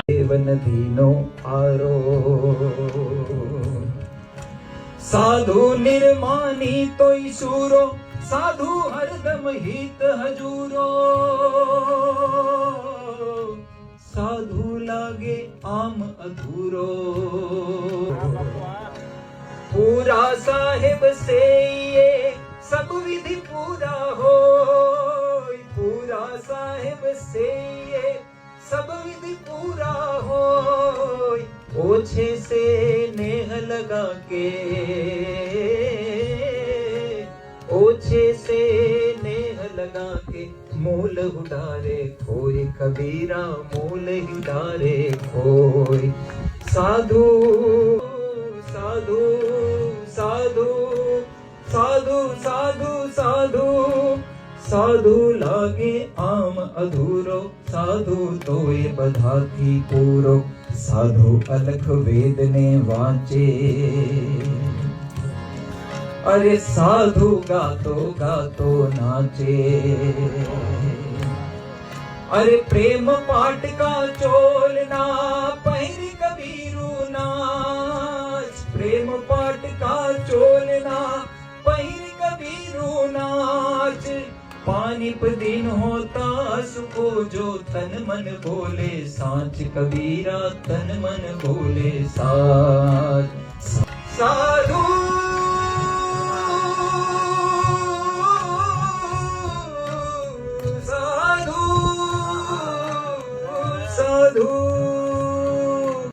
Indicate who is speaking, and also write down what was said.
Speaker 1: દેવનદીનો આરો સાધુ નિર્માની તોય શૂરો સાધુ હરદમ હિત હજૂરો સાધુ લાગે આમ અધૂરો પૂરા સાહેબ સે ये सब विधि पूरा हो पूरा साहेब से ये सब विधि पूरा हो ओछे से नेह लगा के ओछे से नेह लगा के मूल उडारे कोई कबीरा मूल उडारे कोई साधु साधु साधु साधु साधु साधु साधु लागे आम अधूरो साधु तोय बधाथी पूरो साधु अलख वेद ने वांचे अरे साधु गातो गातो नाचे अरे प्रेम पाट का चोलना पहिर कबीरू नाच प्रेम पाट का चोलना पहिर कबीरू नाच पानिप दिन होता सुको जो तन मन बोले सांच कबीरा तन मन बोले साच साच